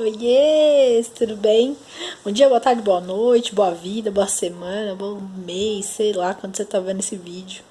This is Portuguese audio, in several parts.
Oiê, tudo bem? Bom dia, boa tarde, boa noite, boa vida, boa semana, bom mês, sei lá quando você tá vendo esse vídeo.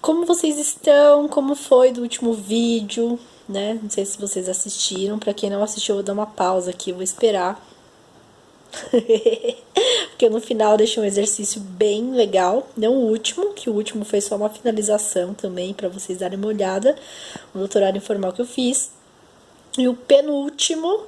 Como vocês estão? Como foi do último vídeo, né? Não sei se vocês assistiram. Pra quem não assistiu, eu vou dar uma pausa aqui, eu vou esperar. Porque no final eu deixei um exercício bem legal. Não o último, que o último foi só uma finalização também, pra vocês darem uma olhada. O doutorado informal que eu fiz. E o penúltimo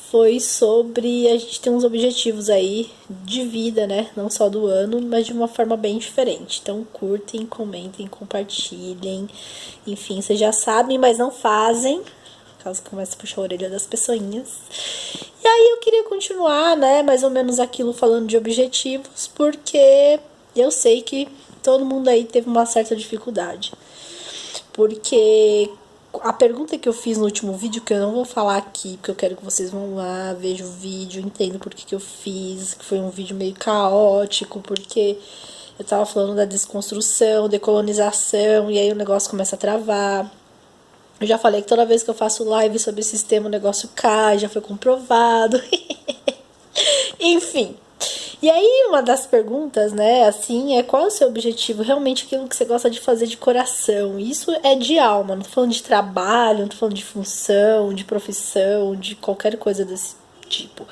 foi sobre a gente ter uns objetivos aí de vida, né? Não só do ano, mas de uma forma bem diferente. Então curtem, comentem, compartilhem. Enfim, vocês já sabem, mas não fazem. Caso comece a puxar a orelha das pessoinhas. E aí eu queria continuar, né? Mais ou menos aquilo falando de objetivos, porque eu sei que todo mundo aí teve uma certa dificuldade. Porque a pergunta que eu fiz no último vídeo, que eu não vou falar aqui, porque eu quero que vocês vão lá, vejam o vídeo, entendam por que eu fiz, que foi um vídeo meio caótico, porque eu tava falando da desconstrução, decolonização, e aí o negócio começa a travar. Eu já falei que toda vez que eu faço live sobre esse sistema, o negócio cai, já foi comprovado. Enfim. E aí, uma das perguntas, né, assim, é qual é o seu objetivo? Realmente aquilo que você gosta de fazer de coração. Isso é de alma, não tô falando de trabalho, não tô falando de função, de profissão, de qualquer coisa desse tipo.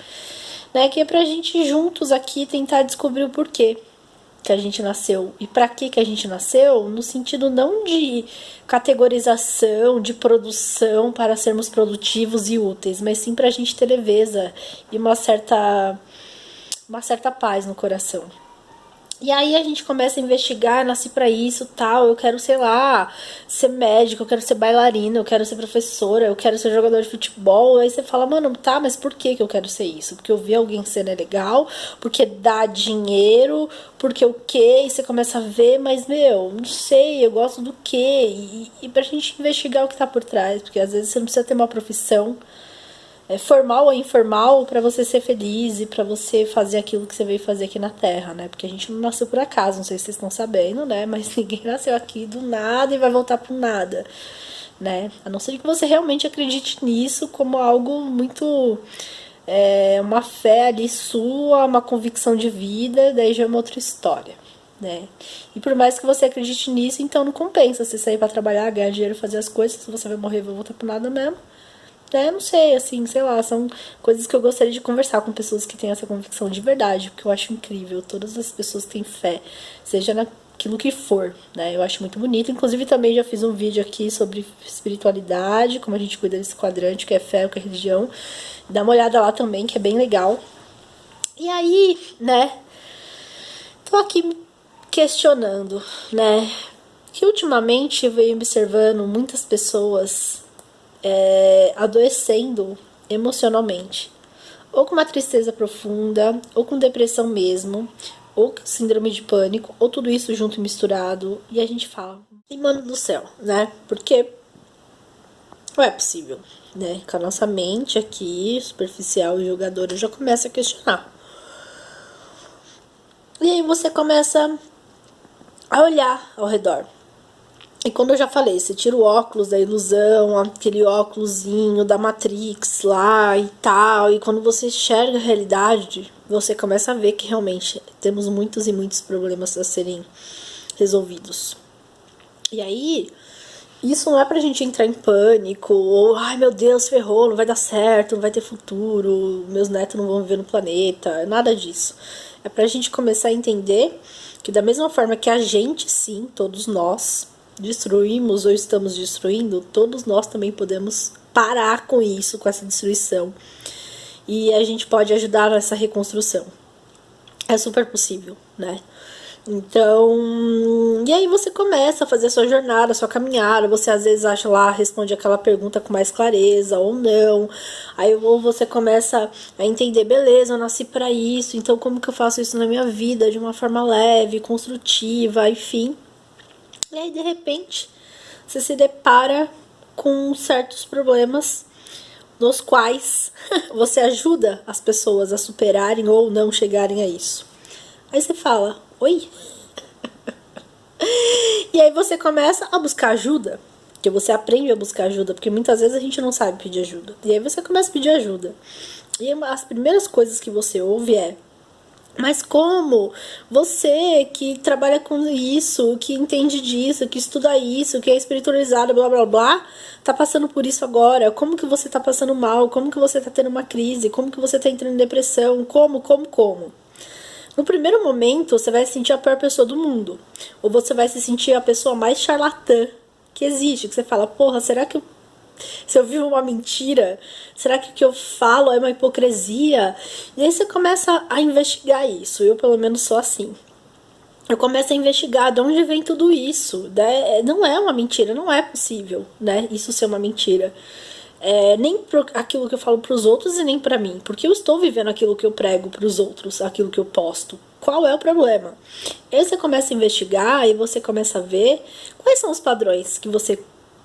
Né, que é pra gente juntos aqui tentar descobrir o porquê que a gente nasceu e para que a gente nasceu, no sentido não de categorização, de produção para sermos produtivos e úteis, mas sim pra gente ter leveza e uma certa paz no coração. E aí a gente começa a investigar, nasci pra isso, tal, eu quero, sei lá, ser médico, eu quero ser bailarina, eu quero ser professora, eu quero ser jogador de futebol. Aí você fala, mano, tá, mas por que eu quero ser isso? Porque eu vi alguém sendo legal, porque dá dinheiro, porque o quê? E você começa a ver, mas, meu, não sei, eu gosto do quê? E pra gente investigar o que tá por trás, porque às vezes você não precisa ter uma profissão formal ou informal para você ser feliz e para você fazer aquilo que você veio fazer aqui na Terra, né? Porque a gente não nasceu por acaso, não sei se vocês estão sabendo, né? Mas ninguém nasceu aqui do nada e vai voltar pro nada, né? A não ser que você realmente acredite nisso como algo muito uma fé ali sua, uma convicção de vida, daí já é uma outra história, né? E por mais que você acredite nisso, então não compensa você sair para trabalhar, ganhar dinheiro, fazer as coisas, se você vai morrer, vai voltar pro nada mesmo. Não sei, assim, sei lá, são coisas que eu gostaria de conversar com pessoas que têm essa convicção de verdade, porque eu acho incrível, todas as pessoas têm fé, seja naquilo que for, né, eu acho muito bonito. Inclusive também já fiz um vídeo aqui sobre espiritualidade, como a gente cuida desse quadrante, que é fé, o que é religião, dá uma olhada lá também, que é bem legal. E aí, né, tô aqui me questionando, né, que ultimamente eu venho observando muitas pessoas adoecendo emocionalmente, ou com uma tristeza profunda, ou com depressão mesmo, ou com síndrome de pânico, ou tudo isso junto e misturado, e a gente fala, e mano do céu, né? Porque não é possível, né? Com a nossa mente aqui, superficial e julgadora, já começa a questionar. E aí você começa a olhar ao redor. E quando eu já falei, você tira o óculos da ilusão, aquele óculosinho da Matrix lá e tal, e quando você enxerga a realidade, você começa a ver que realmente temos muitos e muitos problemas a serem resolvidos. E aí, isso não é pra gente entrar em pânico, ou, ai meu Deus, ferrou, não vai dar certo, não vai ter futuro, meus netos não vão viver no planeta, nada disso. É pra gente começar a entender que da mesma forma que a gente, sim, todos nós, destruímos ou estamos destruindo, todos nós também podemos parar com isso, com essa destruição. E a gente pode ajudar nessa reconstrução. É super possível, né? Então, e aí você começa a fazer a sua jornada, a sua caminhada, você às vezes acha lá, responde aquela pergunta com mais clareza ou não, aí ou você começa a entender, beleza, eu nasci pra isso, então como que eu faço isso na minha vida de uma forma leve, construtiva, enfim. E aí, de repente, você se depara com certos problemas nos quais você ajuda as pessoas a superarem ou não chegarem a isso. Aí você fala, oi? E aí você começa a buscar ajuda. Que você aprende a buscar ajuda, porque muitas vezes a gente não sabe pedir ajuda. E aí você começa a pedir ajuda. E as primeiras coisas que você ouve é: mas como você que trabalha com isso, que entende disso, que estuda isso, que é espiritualizado, blá blá blá, tá passando por isso agora? Como que você tá passando mal? Como que você tá tendo uma crise? Como que você tá entrando em depressão? Como? No primeiro momento, você vai se sentir a pior pessoa do mundo. Ou você vai se sentir a pessoa mais charlatã que existe. Que você fala: porra, será que se eu vivo uma mentira? Será que o que eu falo é uma hipocrisia? E aí você começa a investigar isso. Eu, pelo menos, sou assim. Eu começo a investigar de onde vem tudo isso. Né? Não é uma mentira, não é possível, né? Isso ser uma mentira. Nem aquilo que eu falo para os outros e nem para mim. Porque eu estou vivendo aquilo que eu prego para os outros, aquilo que eu posto. Qual é o problema? Aí você começa a investigar e você começa a ver quais são os padrões que você,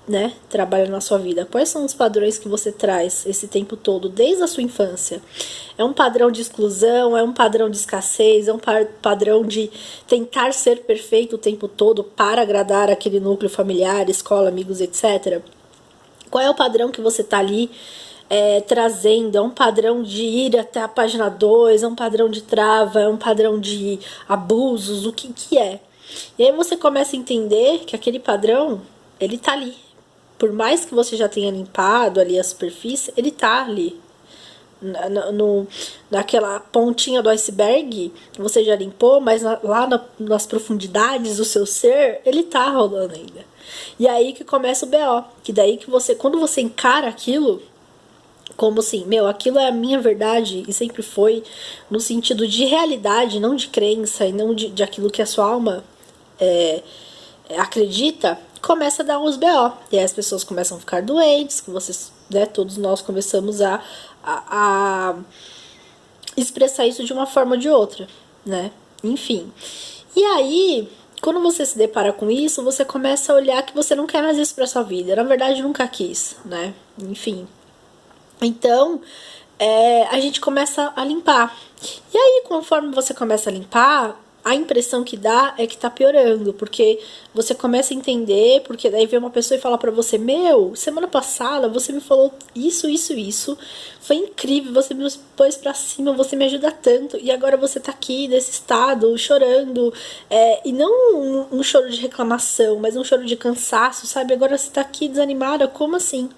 né, trabalha na sua vida. Quais são os padrões que você traz esse tempo todo, desde a sua infância? É um padrão de exclusão? É um padrão de escassez? É um padrão de tentar ser perfeito o tempo todo para agradar aquele núcleo familiar, escola, amigos, etc.? Qual é o padrão que você tá ali trazendo? É um padrão de ir até a página 2? É um padrão de trava? É um padrão de abusos? O que é? E aí você começa a entender que aquele padrão, ele tá ali. Por mais que você já tenha limpado ali a superfície, ele tá ali. Naquela pontinha do iceberg, você já limpou, mas nas profundidades do seu ser, ele tá rolando ainda. E aí que começa o BO. Que daí que você, quando você encara aquilo, como assim, aquilo é a minha verdade e sempre foi, no sentido de realidade, não de crença e não de aquilo que a sua alma acredita, começa a dar uns BO. E aí as pessoas começam a ficar doentes, que vocês, né, todos nós começamos a expressar isso de uma forma ou de outra, né? Enfim. E aí, quando você se depara com isso, você começa a olhar que você não quer mais isso pra sua vida. Na verdade, nunca quis, né? Enfim. Então, a gente começa a limpar. E aí, conforme você começa a limpar, a impressão que dá é que tá piorando, porque você começa a entender, porque daí vem uma pessoa e fala pra você: semana passada você me falou isso, foi incrível, você me pôs pra cima, você me ajuda tanto, e agora você tá aqui nesse estado, chorando, e não um choro de reclamação, mas um choro de cansaço, sabe? Agora você tá aqui desanimada, como assim?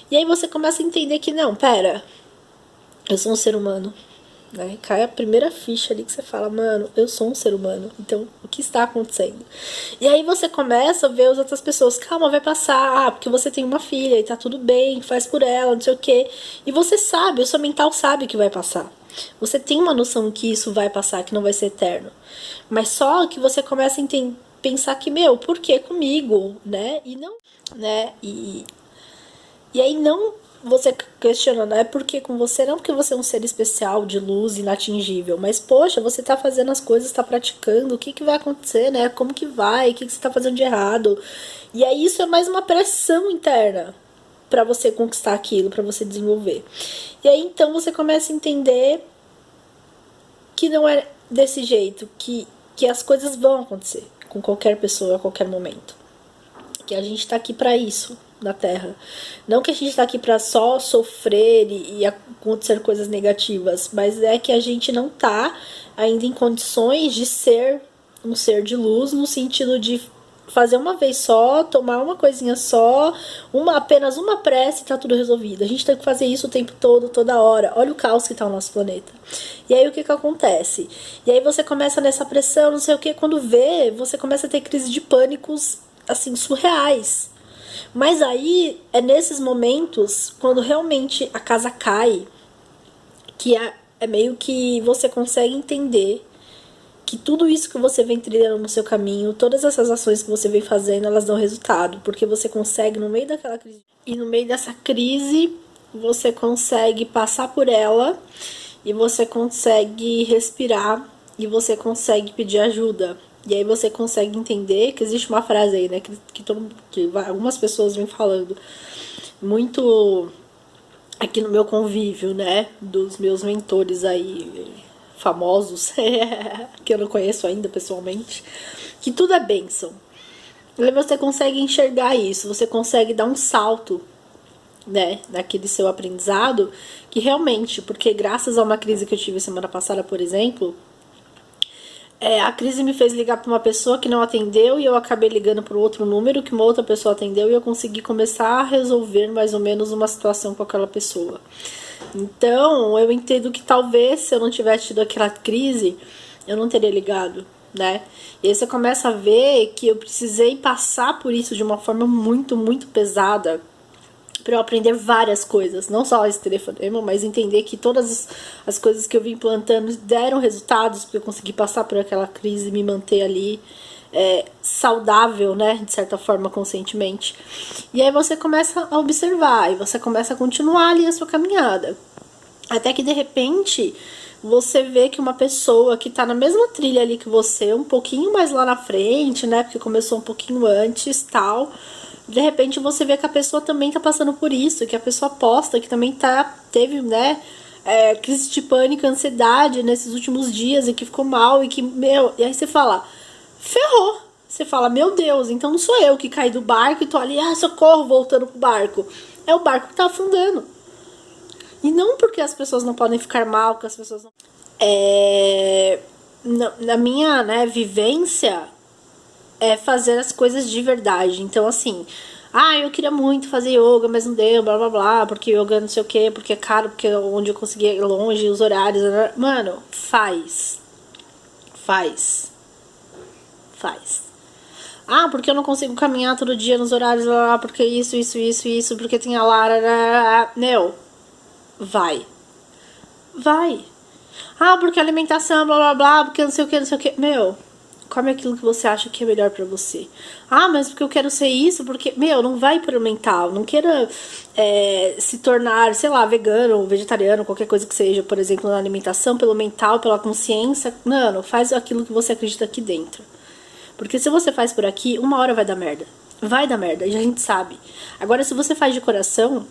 E aí você começa a entender que não, pera, eu sou um ser humano. Né? Cai a primeira ficha ali que você fala: mano, eu sou um ser humano, então o que está acontecendo? E aí você começa a ver as outras pessoas: calma, vai passar, porque você tem uma filha e tá tudo bem, faz por ela, não sei o que. E você sabe, o seu mental sabe que vai passar. Você tem uma noção que isso vai passar, que não vai ser eterno. Mas só que você começa a pensar que, por que comigo? Né? E não, né? E aí não você questionando, é porque com você, não porque você é um ser especial, de luz, inatingível, mas poxa, você tá fazendo as coisas, tá praticando, o que vai acontecer, né? Como que vai? O que você tá fazendo de errado? E aí isso é mais uma pressão interna para você conquistar aquilo, para você desenvolver. E aí então você começa a entender que não é desse jeito, que as coisas vão acontecer com qualquer pessoa a qualquer momento. Que a gente tá aqui para isso na Terra. Não que a gente tá aqui para só sofrer e acontecer coisas negativas, mas é que a gente não tá ainda em condições de ser um ser de luz, no sentido de fazer uma vez só, tomar uma coisinha só, apenas uma prece e tá tudo resolvido. A gente tem que fazer isso o tempo todo, toda hora. Olha o caos que tá o nosso planeta. E aí o que acontece? E aí você começa nessa pressão, não sei o que, quando vê, você começa a ter crise de pânicos, assim, surreais. Mas aí é nesses momentos, quando realmente a casa cai, que é meio que você consegue entender que tudo isso que você vem trilhando no seu caminho, todas essas ações que você vem fazendo, elas dão resultado, porque você consegue, no meio daquela crise, e no meio dessa crise, você consegue passar por ela, e você consegue respirar, e você consegue pedir ajuda. E aí você consegue entender que existe uma frase aí, né, que algumas pessoas vêm falando muito aqui no meu convívio, né, dos meus mentores aí famosos, que eu não conheço ainda pessoalmente, que tudo é bênção. Aí você consegue enxergar isso, você consegue dar um salto, né, naquele seu aprendizado, que realmente, porque graças a uma crise que eu tive semana passada, por exemplo, a crise me fez ligar para uma pessoa que não atendeu e eu acabei ligando para outro número que uma outra pessoa atendeu e eu consegui começar a resolver mais ou menos uma situação com aquela pessoa. Então, eu entendo que talvez se eu não tivesse tido aquela crise, eu não teria ligado, né? E aí você começa a ver que eu precisei passar por isso de uma forma muito, muito pesada para eu aprender várias coisas, não só esse telefonema, mas entender que todas as coisas que eu vim plantando deram resultados, porque eu consegui passar por aquela crise e me manter ali saudável, né, de certa forma, conscientemente. E aí você começa a observar, e você começa a continuar ali a sua caminhada. Até que, de repente, você vê que uma pessoa que tá na mesma trilha ali que você, um pouquinho mais lá na frente, né, porque começou um pouquinho antes, tal, de repente você vê que a pessoa também tá passando por isso, que a pessoa posta, que também teve, né, crise de pânico, ansiedade nesses últimos dias e que ficou mal e que, meu, e aí você fala, ferrou. Você fala, meu Deus, então não sou eu que caí do barco e tô ali, socorro, voltando pro barco. É o barco que tá afundando. E não porque as pessoas não podem ficar mal, que as pessoas não... Na minha, né, vivência, é fazer as coisas de verdade. Então, assim, eu queria muito fazer yoga, mas não deu, blá blá blá, porque yoga não sei o que, porque é caro, porque onde eu conseguia ir longe, os horários. Mano, faz. Faz. Porque eu não consigo caminhar todo dia nos horários, blá, blá, porque isso, porque tem a Lara. Meu, vai. Porque alimentação, blá blá blá, porque não sei o que. Meu, come aquilo que você acha que é melhor pra você. Mas porque eu quero ser isso, porque, meu, não vai pro mental. Não queira se tornar, sei lá, vegano, vegetariano, qualquer coisa que seja, por exemplo, na alimentação, pelo mental, pela consciência. Mano, faz aquilo que você acredita aqui dentro. Porque se você faz por aqui, uma hora vai dar merda. Vai dar merda, e a gente sabe. Agora, se você faz de coração,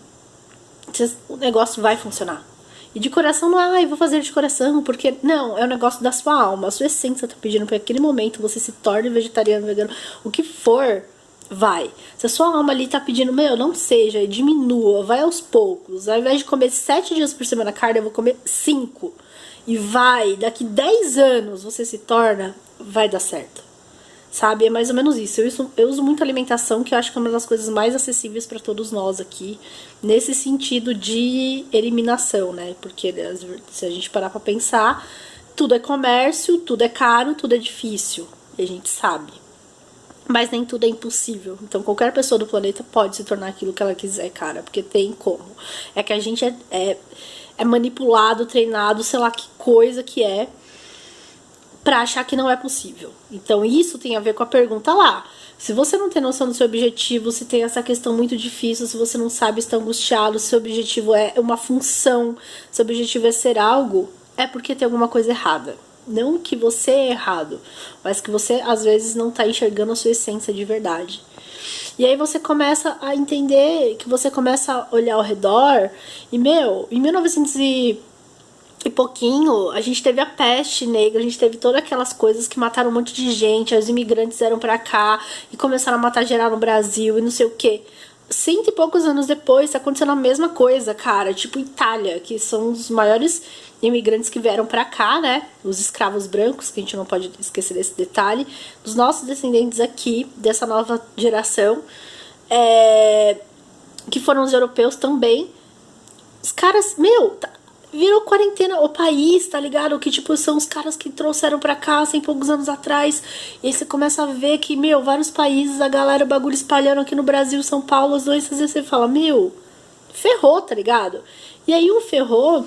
o negócio vai funcionar. E de coração não é, eu vou fazer de coração, porque não, é o negócio da sua alma, a sua essência tá pedindo para aquele momento você se torne vegetariano, vegano, o que for, vai. Se a sua alma ali tá pedindo, não seja, diminua, vai aos poucos. Ao invés de comer 7 dias por semana carne, eu vou comer 5. E vai, daqui 10 anos você se torna, vai dar certo. Sabe, é mais ou menos isso. Eu uso muito alimentação, que eu acho que é uma das coisas mais acessíveis para todos nós aqui, nesse sentido de eliminação, né? Porque se a gente parar para pensar, tudo é comércio, tudo é caro, tudo é difícil, e a gente sabe. Mas nem tudo é impossível. Então qualquer pessoa do planeta pode se tornar aquilo que ela quiser, cara, porque tem como. É que a gente é manipulado, treinado, sei lá que coisa que é, pra achar que não é possível. Então isso tem a ver com a pergunta lá. Se você não tem noção do seu objetivo, se tem essa questão muito difícil, se você não sabe, está angustiado, se seu objetivo é uma função, se seu objetivo é ser algo, é porque tem alguma coisa errada. Não que você é errado, mas que você às vezes não está enxergando a sua essência de verdade. E aí você começa a entender, que você começa a olhar ao redor, e em 1900 e pouquinho, a gente teve a peste negra, a gente teve todas aquelas coisas que mataram um monte de gente, os imigrantes vieram pra cá e começaram a matar geral no Brasil e não sei o que. 100 e poucos anos depois, tá acontecendo a mesma coisa, cara. Tipo Itália, que são os maiores imigrantes que vieram pra cá, né? Os escravos brancos, que a gente não pode esquecer desse detalhe. Dos nossos descendentes aqui, dessa nova geração, que foram os europeus também. Os caras, virou quarentena o país, tá ligado? Que, tipo, são os caras que trouxeram pra cá 100 e poucos anos atrás. E aí você começa a ver que, vários países, a galera, o bagulho espalhando aqui no Brasil, São Paulo, as doenças, e você fala, ferrou, tá ligado? E aí ferrou,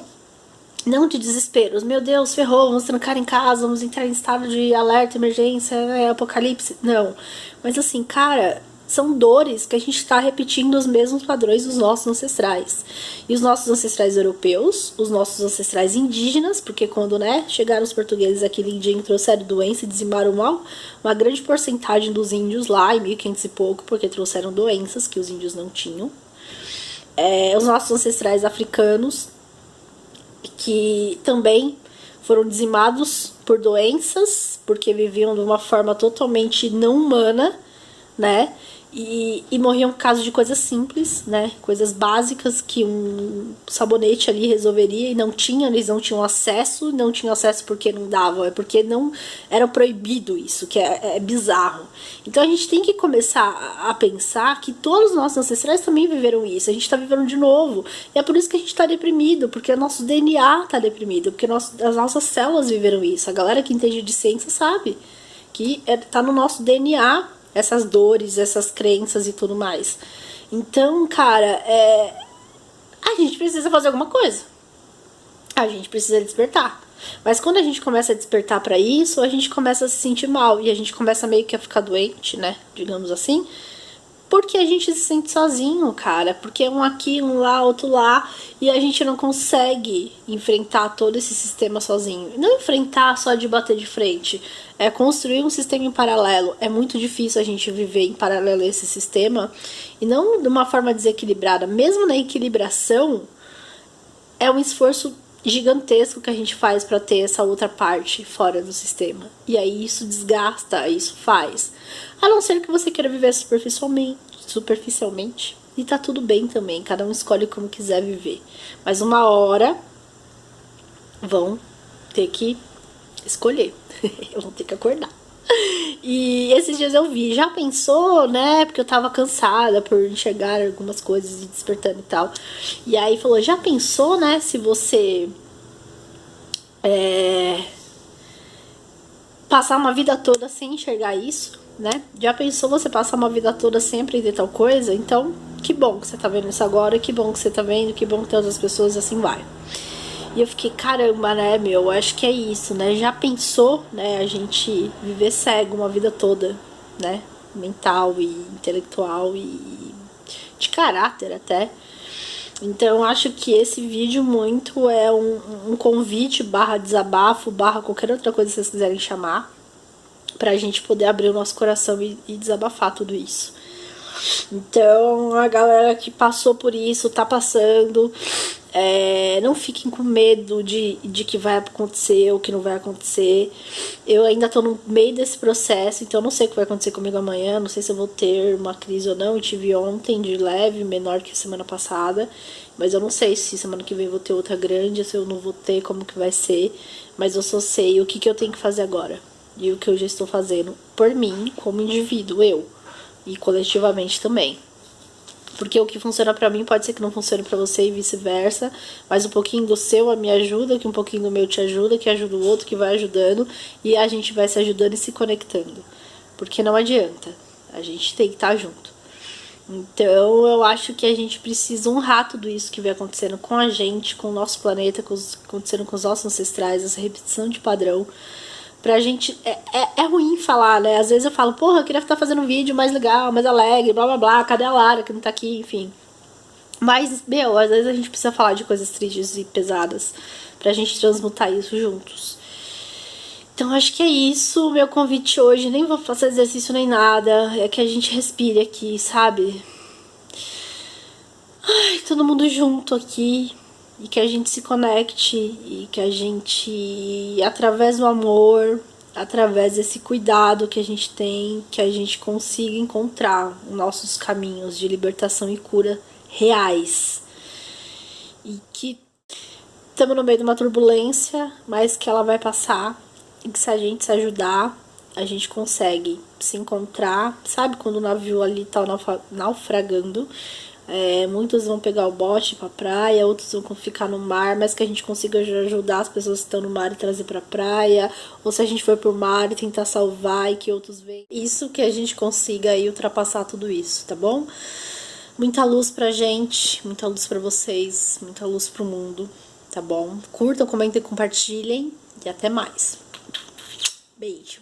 não de desesperos, meu Deus, ferrou, vamos trancar em casa, vamos entrar em estado de alerta, emergência, apocalipse. Não. Mas assim, cara, são dores que a gente está repetindo os mesmos padrões dos nossos ancestrais. E os nossos ancestrais europeus, os nossos ancestrais indígenas, porque quando, chegaram os portugueses aqui lindinho, trouxeram doença e dizimaram uma grande porcentagem dos índios lá, em 1500 e pouco, porque trouxeram doenças que os índios não tinham. Os nossos ancestrais africanos, que também foram dizimados por doenças, porque viviam de uma forma totalmente não humana, né? E morriam por causa de coisas simples, né? Coisas básicas que um sabonete ali resolveria e não tinha, eles não tinham acesso porque não davam, é porque não era proibido isso, que é bizarro. Então a gente tem que começar a pensar que todos os nossos ancestrais também viveram isso, a gente tá vivendo de novo. E é por isso que a gente tá deprimido, porque o nosso DNA tá deprimido, porque as nossas células viveram isso. A galera que entende de ciência sabe que tá no nosso DNA essas dores, essas crenças e tudo mais. Então, cara, a gente precisa fazer alguma coisa. A gente precisa despertar. Mas quando a gente começa a despertar pra isso, a gente começa a se sentir mal e a gente começa meio que a ficar doente, né? Digamos assim. Porque a gente se sente sozinho, cara. Porque um aqui, um lá, outro lá. E a gente não consegue enfrentar todo esse sistema sozinho. E não enfrentar só de bater de frente. É construir um sistema em paralelo. É muito difícil a gente viver em paralelo a esse sistema. E não de uma forma desequilibrada. Mesmo na equilibração, é um esforço gigantesco que a gente faz para ter essa outra parte fora do sistema. E aí isso desgasta, isso faz. A não ser que você queira viver superficialmente. E tá tudo bem também, cada um escolhe como quiser viver. Mas uma hora vão ter que escolher. Vão ter que acordar. E esses dias eu vi, já pensou, né? Porque eu tava cansada por enxergar algumas coisas e despertando e tal. E aí falou, já pensou, né? Se você passar uma vida toda sem enxergar isso, né? Já pensou você passar uma vida toda sem aprender tal coisa? Então, que bom que você tá vendo isso agora, que bom que você tá vendo, que bom que tem outras pessoas, assim vai. E eu fiquei, caramba, né, meu, acho que é isso, né? Já pensou, né, a gente viver cego uma vida toda, né? Mental e intelectual e de caráter até. Então acho que esse vídeo muito é um convite barra desabafo, barra qualquer outra coisa que vocês quiserem chamar, pra gente poder abrir o nosso coração e desabafar tudo isso. Então, a galera que passou por isso, tá passando, não fiquem com medo de que vai acontecer ou que não vai acontecer. Eu ainda tô no meio desse processo, então eu não sei o que vai acontecer comigo amanhã, não sei se eu vou ter uma crise ou não. Eu tive ontem de leve, menor que a semana passada, mas eu não sei se semana que vem eu vou ter outra grande, se eu não vou ter, como que vai ser. Mas eu só sei o que eu tenho que fazer agora e o que eu já estou fazendo por mim, como indivíduo, eu. E coletivamente também. Porque o que funciona pra mim pode ser que não funcione pra você e vice-versa. Mas um pouquinho do seu me ajuda, que um pouquinho do meu te ajuda, que ajuda o outro, que vai ajudando. E a gente vai se ajudando e se conectando. Porque não adianta. A gente tem que estar junto. Então eu acho que a gente precisa honrar tudo isso que vem acontecendo com a gente, com o nosso planeta, acontecendo com os nossos ancestrais, essa repetição de padrão. Pra gente, é ruim falar, né? Às vezes eu falo, porra, eu queria estar fazendo um vídeo mais legal, mais alegre, blá blá blá, cadê a Lara que não tá aqui, enfim. Mas, meu, às vezes a gente precisa falar de coisas tristes e pesadas pra gente transmutar isso juntos. Então acho que é isso, meu convite hoje, nem vou fazer exercício nem nada, é que a gente respire aqui, sabe? Ai, todo mundo junto aqui. E que a gente se conecte e que a gente, através do amor, através desse cuidado que a gente tem, que a gente consiga encontrar os nossos caminhos de libertação e cura reais. E que estamos no meio de uma turbulência, mas que ela vai passar e que se a gente se ajudar, a gente consegue se encontrar. Sabe quando o navio ali tá naufragando? Muitos vão pegar o bote pra praia, outros vão ficar no mar, mas que a gente consiga ajudar as pessoas que estão no mar e trazer pra praia, ou se a gente for pro mar e tentar salvar e que outros venham. Isso, que a gente consiga aí ultrapassar tudo isso, tá bom? Muita luz pra gente, muita luz pra vocês, muita luz pro mundo, tá bom? Curtam, comentem, compartilhem e até mais. Beijo.